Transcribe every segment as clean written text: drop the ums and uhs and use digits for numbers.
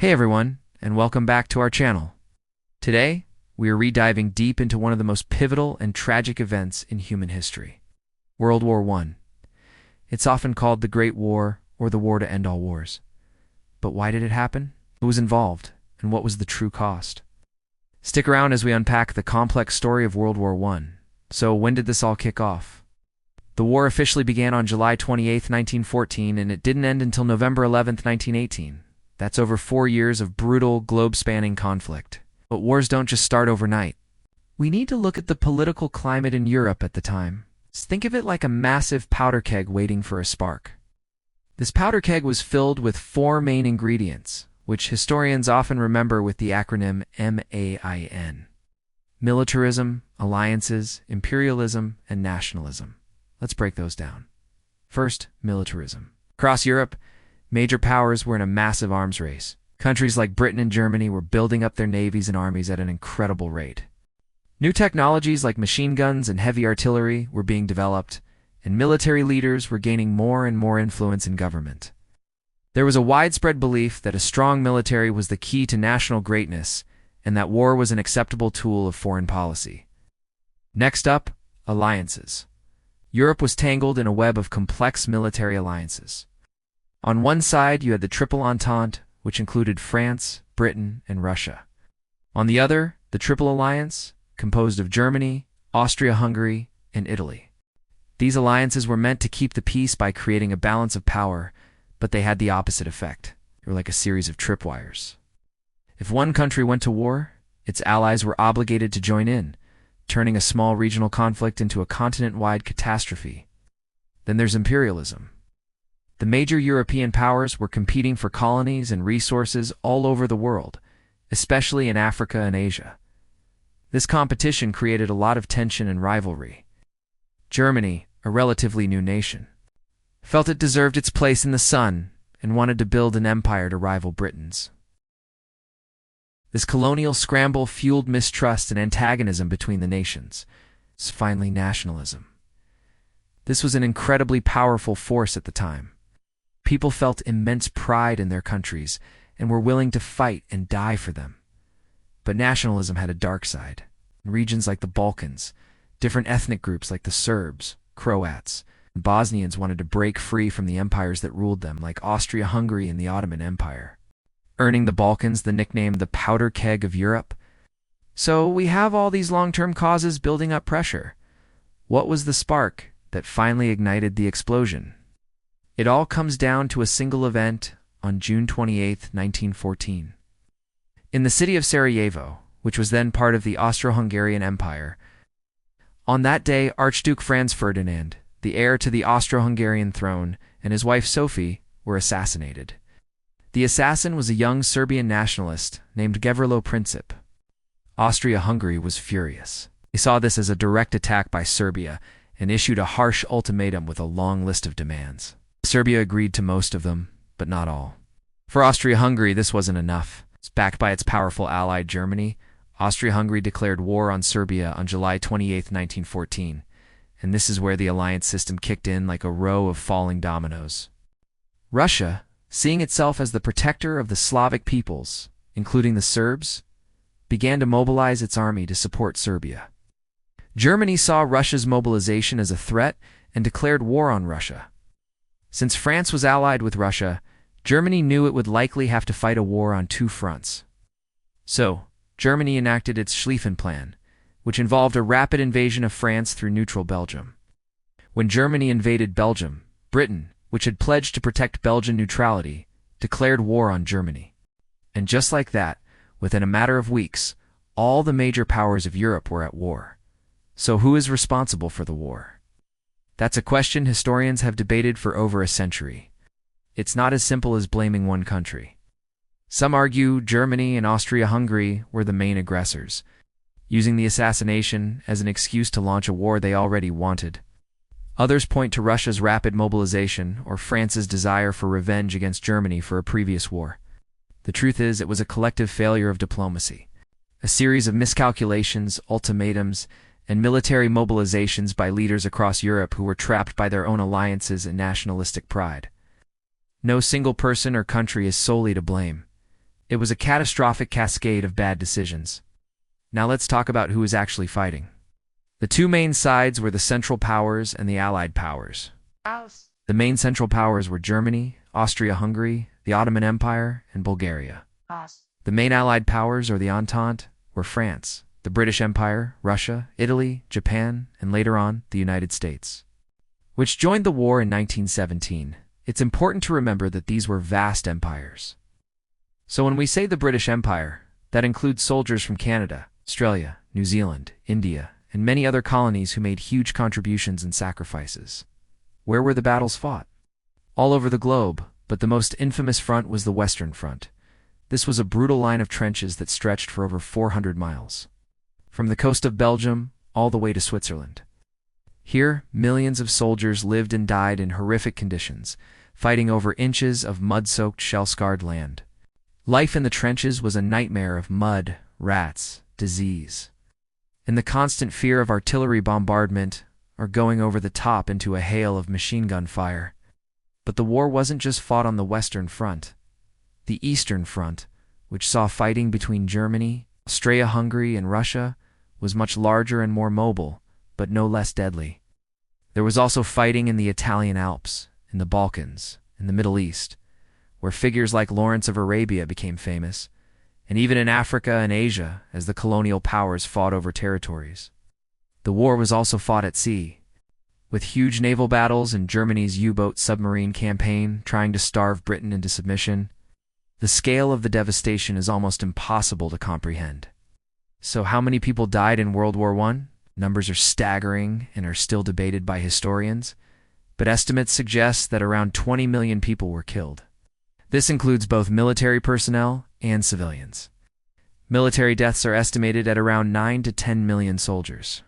Hey everyone, and welcome back to our channel. Today, we are rediving deep into one of the most pivotal and tragic events in human history, World War I. It's often called the Great War or the war to end all wars. But why did it happen? Who was involved, and what was the true cost? Stick around as we unpack the complex story of World War I. So, when did this all kick off? The war officially began on July 28, 1914, and it didn't end until November 11, 1918. That's over 4 years of brutal, globe-spanning conflict. But wars don't just start overnight. We need to look at the political climate in Europe at the time. Think of it like a massive powder keg waiting for a spark. This powder keg was filled with 4 main ingredients, which historians often remember with the acronym MAIN: militarism, alliances, imperialism, and nationalism. Let's break those down. First, militarism. Across Europe, major powers were in a massive arms race. Countries like Britain and Germany were building up their navies and armies at an incredible rate. New technologies like machine guns and heavy artillery were being developed, and military leaders were gaining more and more influence in government. There was a widespread belief that a strong military was the key to national greatness, and that war was an acceptable tool of foreign policy. Next up, alliances. Europe was tangled in a web of complex military alliances. On one side, you had the Triple Entente, which included France, Britain, and Russia. On the other, the Triple Alliance, composed of Germany, Austria-Hungary, and Italy. These alliances were meant to keep the peace by creating a balance of power, but they had the opposite effect. They were like a series of tripwires. If one country went to war, its allies were obligated to join in, turning a small regional conflict into a continent-wide catastrophe. Then there's imperialism. The major European powers were competing for colonies and resources all over the world, especially in Africa and Asia. This competition created a lot of tension and rivalry. Germany, a relatively new nation, felt it deserved its place in the sun and wanted to build an empire to rival Britain's. This colonial scramble fueled mistrust and antagonism between the nations. Finally, nationalism. This was an incredibly powerful force at the time. People felt immense pride in their countries and were willing to fight and die for them. But nationalism had a dark side. In regions like the Balkans, different ethnic groups like the Serbs, Croats, and Bosnians wanted to break free from the empires that ruled them, like Austria-Hungary and the Ottoman Empire, earning the Balkans the nickname the powder keg of Europe. So we have all these long-term causes building up pressure. What was the spark that finally ignited the explosion? It all comes down to a single event on June 28, 1914. In the city of Sarajevo, which was then part of the Austro-Hungarian Empire, on that day Archduke Franz Ferdinand, the heir to the Austro-Hungarian throne, and his wife Sophie were assassinated. The assassin was a young Serbian nationalist named Gavrilo Princip. Austria-Hungary was furious. They saw this as a direct attack by Serbia and issued a harsh ultimatum with a long list of demands. Serbia agreed to most of them, but not all. For Austria-Hungary, this wasn't enough. Backed by its powerful ally Germany, Austria-Hungary declared war on Serbia on July 28, 1914, and this is where the alliance system kicked in like a row of falling dominoes. Russia, seeing itself as the protector of the Slavic peoples, including the Serbs, began to mobilize its army to support Serbia. Germany saw Russia's mobilization as a threat and declared war on Russia. Since France was allied with Russia, Germany knew it would likely have to fight a war on 2 fronts. So, Germany enacted its Schlieffen Plan, which involved a rapid invasion of France through neutral Belgium. When Germany invaded Belgium, Britain, which had pledged to protect Belgian neutrality, declared war on Germany. And just like that, within a matter of weeks, all the major powers of Europe were at war. So who is responsible for the war? That's a question historians have debated for over a century. It's not as simple as blaming one country. Some argue Germany and Austria-Hungary were the main aggressors, using the assassination as an excuse to launch a war they already wanted. Others point to Russia's rapid mobilization or France's desire for revenge against Germany for a previous war. The truth is, it was a collective failure of diplomacy, a series of miscalculations, ultimatums, and military mobilizations by leaders across Europe who were trapped by their own alliances and nationalistic pride. No single person or country is solely to blame. It was a catastrophic cascade of bad decisions. Now let's talk about who was actually fighting. The two main sides were the Central Powers and the Allied Powers. The main Central Powers were Germany, Austria-Hungary, the Ottoman Empire, and Bulgaria. The main Allied Powers, or the Entente, were France, the British Empire, Russia, Italy, Japan, and later on, the United States, which joined the war in 1917. It's important to remember that these were vast empires. So when we say the British Empire, that includes soldiers from Canada, Australia, New Zealand, India, and many other colonies who made huge contributions and sacrifices. Where were the battles fought? All over the globe, but the most infamous front was the Western Front. This was a brutal line of trenches that stretched for over 400 miles, from the coast of Belgium all the way to Switzerland. Here, millions of soldiers lived and died in horrific conditions, fighting over inches of mud-soaked, shell-scarred land. Life in the trenches was a nightmare of mud, rats, disease, and the constant fear of artillery bombardment or going over the top into a hail of machine gun fire. But the war wasn't just fought on the Western Front. The Eastern Front, which saw fighting between Germany, Austria-Hungary, and Russia, was much larger and more mobile, but no less deadly. There was also fighting in the Italian Alps, in the Balkans, in the Middle East, where figures like Lawrence of Arabia became famous, and even in Africa and Asia as the colonial powers fought over territories. The war was also fought at sea, with huge naval battles and Germany's U-boat submarine campaign trying to starve Britain into submission. The scale of the devastation is almost impossible to comprehend. So how many people died in World War I? Numbers are staggering and are still debated by historians, but estimates suggest that around 20 million people were killed. This includes both military personnel and civilians. Military deaths are estimated at around 9 to 10 million soldiers.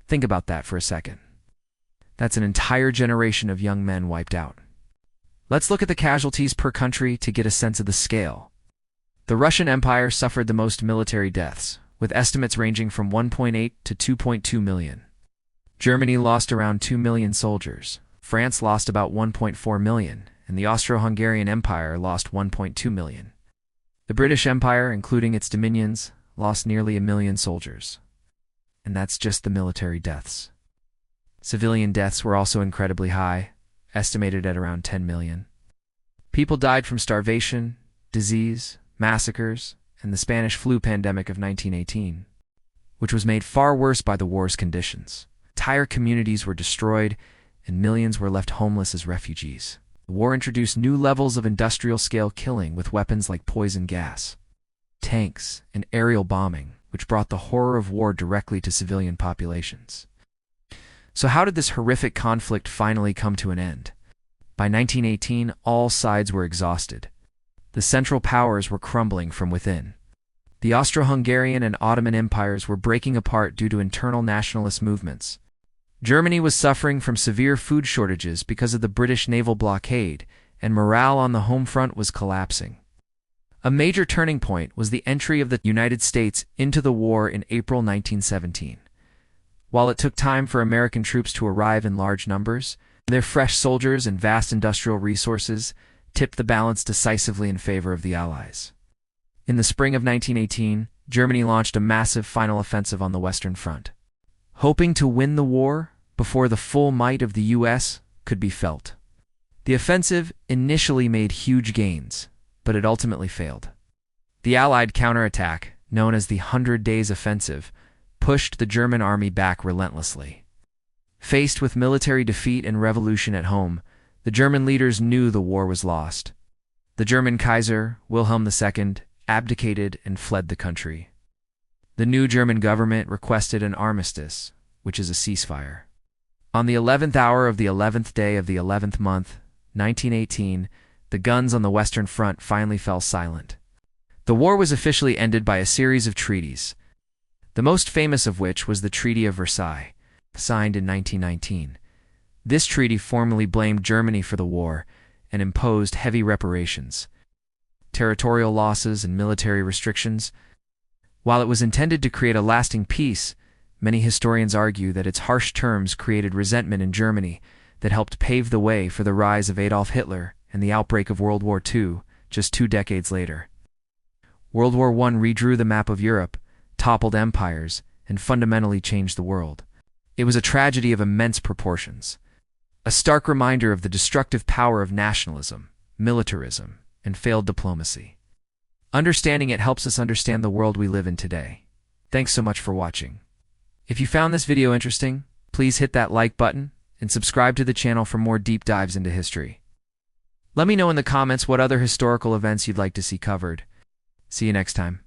Think about that for a second. That's an entire generation of young men wiped out. Let's look at the casualties per country to get a sense of the scale. The Russian Empire suffered the most military deaths, with estimates ranging from 1.8 to 2.2 million. Germany lost around 2 million soldiers, France lost about 1.4 million, and the Austro-Hungarian Empire lost 1.2 million. The British Empire, including its dominions, lost nearly 1 million soldiers. And that's just the military deaths. Civilian deaths were also incredibly high, estimated at around 10 million. People died from starvation, disease, massacres, and the Spanish flu pandemic of 1918, which was made far worse by the war's conditions. Entire communities were destroyed, and millions were left homeless as refugees. The war introduced new levels of industrial-scale killing with weapons like poison gas, tanks, and aerial bombing, which brought the horror of war directly to civilian populations. So how did this horrific conflict finally come to an end? By 1918, all sides were exhausted. The Central Powers were crumbling from within. The Austro-Hungarian and Ottoman empires were breaking apart due to internal nationalist movements. Germany was suffering from severe food shortages because of the British naval blockade, and morale on the home front was collapsing. A major turning point was the entry of the United States into the war in April 1917. While it took time for American troops to arrive in large numbers, their fresh soldiers and vast industrial resources tipped the balance decisively in favor of the Allies. In the spring of 1918, Germany launched a massive final offensive on the Western Front, hoping to win the war before the full might of the U.S. could be felt. The offensive initially made huge gains, but it ultimately failed. The Allied counterattack, known as the 100 Days Offensive, pushed the German army back relentlessly. Faced with military defeat and revolution at home, the German leaders knew the war was lost. The German Kaiser, Wilhelm II, abdicated and fled the country. The new German government requested an armistice, which is a ceasefire. On the 11th hour of the 11th day of the 11th month, 1918, the guns on the Western Front finally fell silent. The war was officially ended by a series of treaties, the most famous of which was the Treaty of Versailles, signed in 1919. This treaty formally blamed Germany for the war and imposed heavy reparations, territorial losses, and military restrictions. While it was intended to create a lasting peace, many historians argue that its harsh terms created resentment in Germany that helped pave the way for the rise of Adolf Hitler and the outbreak of World War II just 2 decades later. World War I redrew the map of Europe, toppled empires, and fundamentally changed the world. It was a tragedy of immense proportions, a stark reminder of the destructive power of nationalism, militarism, and failed diplomacy. Understanding it helps us understand the world we live in today. Thanks so much for watching. If you found this video interesting, please hit that like button and subscribe to the channel for more deep dives into history. Let me know in the comments what other historical events you'd like to see covered. See you next time.